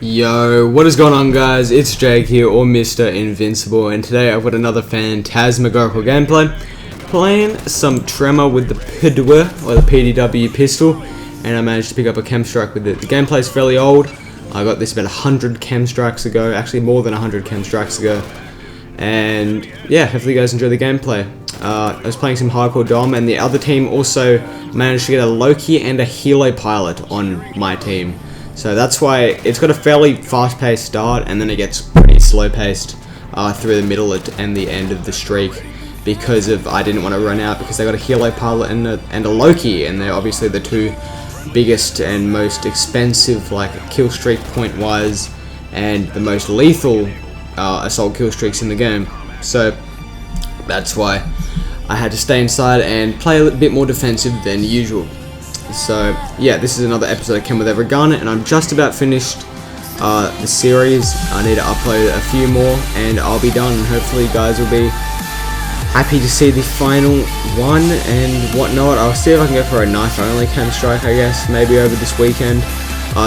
Yo, what is going on, guys? It's Jake here, or Mr. Invincible, and today I've got another phantasmagorical gameplay, playing some Tremor with the PDW, or the PDW pistol, and I managed to pick up a chem strike with it. The gameplay's fairly old. I got this about 100 chem strikes ago, actually more than 100 chem strikes ago, and yeah, hopefully you guys enjoy the gameplay. I was playing some hardcore Dom, and the other team also managed to get a Loki and a Helo pilot on my team. So that's why it's got a fairly fast-paced start, and then it gets pretty slow-paced through the middle and the end of the streak, because I didn't want to run out, because they got a Helo pilot and a Loki, and they're obviously the two biggest and most expensive, like, kill streak point-wise, and the most lethal assault kill streaks in the game. So that's why I had to stay inside and play a little bit more defensive than usual. So yeah, this is another episode of K.E.M with every gun, and I'm just about finished the series. I need to upload a few more and I'll be done, and hopefully you guys will be happy to see the final one and whatnot. I'll see if I can go for a knife only chem strike, I guess, maybe over this weekend,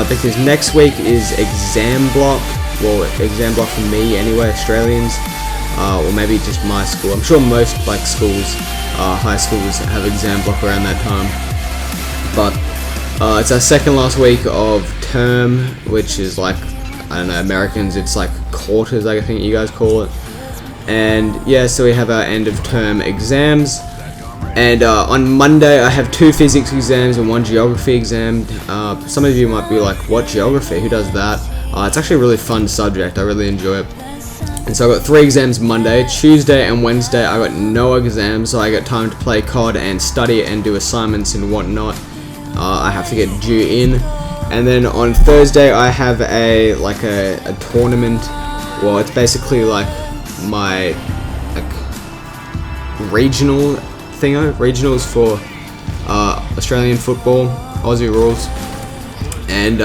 because next week is exam block. Well, exam block for me anyway, Australians, or maybe just my school. I'm sure most like schools, high schools, have exam block around that time. But it's our second last week of term, which is like, I don't know, Americans, it's like quarters, I think you guys call it. And yeah, so we have our end of term exams. And on Monday I have 2 physics exams and 1 geography exam. Some of you might be like, what, geography? Who does that? It's actually a really fun subject, I really enjoy it. And so I got 3 exams Monday. Tuesday and Wednesday I got no exams, so I got time to play CoD and study and do assignments and whatnot. I have to get due in, and then on Thursday I have a tournament. Well, it's basically like my regional thingo. Regionals for Australian football, Aussie rules, and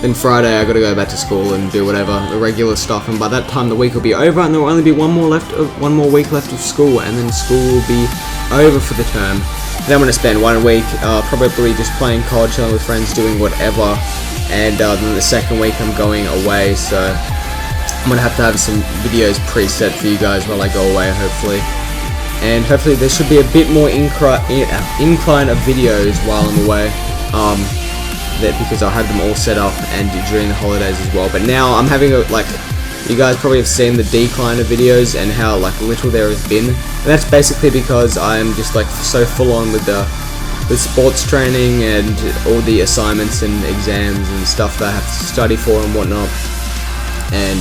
then Friday I gotta go back to school and do whatever, the regular stuff, and by that time the week will be over, and there will only be one more week left of school, and then school will be over for the term. Then I'm going to spend 1 week probably just playing CoD, chilling with friends, doing whatever, and then the second week I'm going away, so I'm going to have some videos preset for you guys while I go away, hopefully. And hopefully there should be a bit more incline of videos while I'm away, because I'll have them all set up and during the holidays as well. But now I'm having you guys probably have seen the decline of videos and how little there has been. And that's basically because I'm just so full on with the sports training and all the assignments and exams and stuff that I have to study for and whatnot. And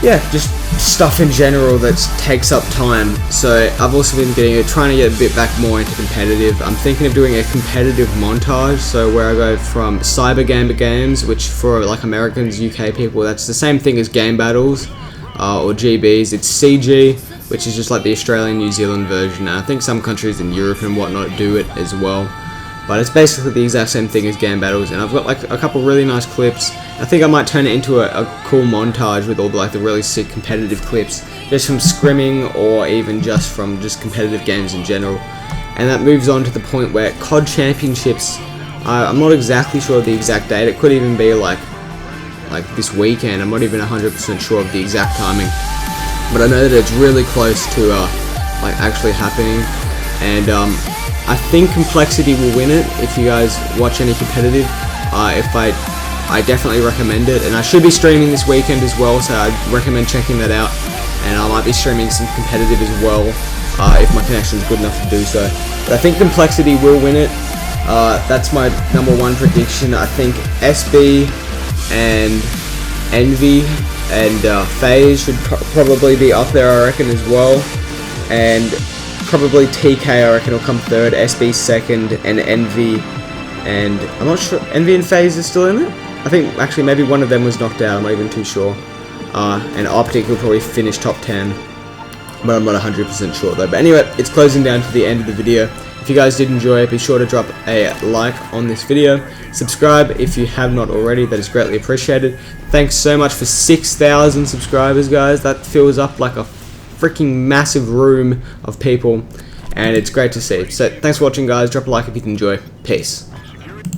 yeah, just stuff in general that takes up time. So I've also been trying to get a bit back more into competitive. I'm thinking of doing a competitive montage, so where I go from cyber games, which for Americans, UK people, that's the same thing as game battles, or GBs. It's CG, which is just like the Australian New Zealand version, and I think some countries in Europe and whatnot do it as well. But it's basically the exact same thing as game battles, and I've got a couple really nice clips. I think I might turn it into a cool montage with all the really sick competitive clips, just from scrimming or even just from competitive games in general. And that moves on to the point where CoD Championships, I'm not exactly sure of the exact date. It could even be like this weekend. I'm not even 100% sure of the exact timing, but I know that it's really close to actually happening. And I think Complexity will win it. If you guys watch any competitive, I definitely recommend it, and I should be streaming this weekend as well, so I'd recommend checking that out. And I might be streaming some competitive as well, if my connection is good enough to do so. But I think Complexity will win it. That's my #1 prediction. I think SB and Envy and FaZe should probably be up there, I reckon, as well. And probably TK, I reckon, will come third, SB second, and Envy, and I'm not sure, Envy and FaZe are still in it? I think, actually, maybe one of them was knocked out, I'm not even too sure. And Optic will probably finish top 10, but I'm not 100% sure though. But anyway, it's closing down to the end of the video. If you guys did enjoy it, be sure to drop a like on this video. Subscribe if you have not already, that is greatly appreciated. Thanks so much for 6,000 subscribers, guys. That fills up like a freaking massive room of people, and it's great to see. So thanks for watching, guys. Drop a like if you enjoy. Peace.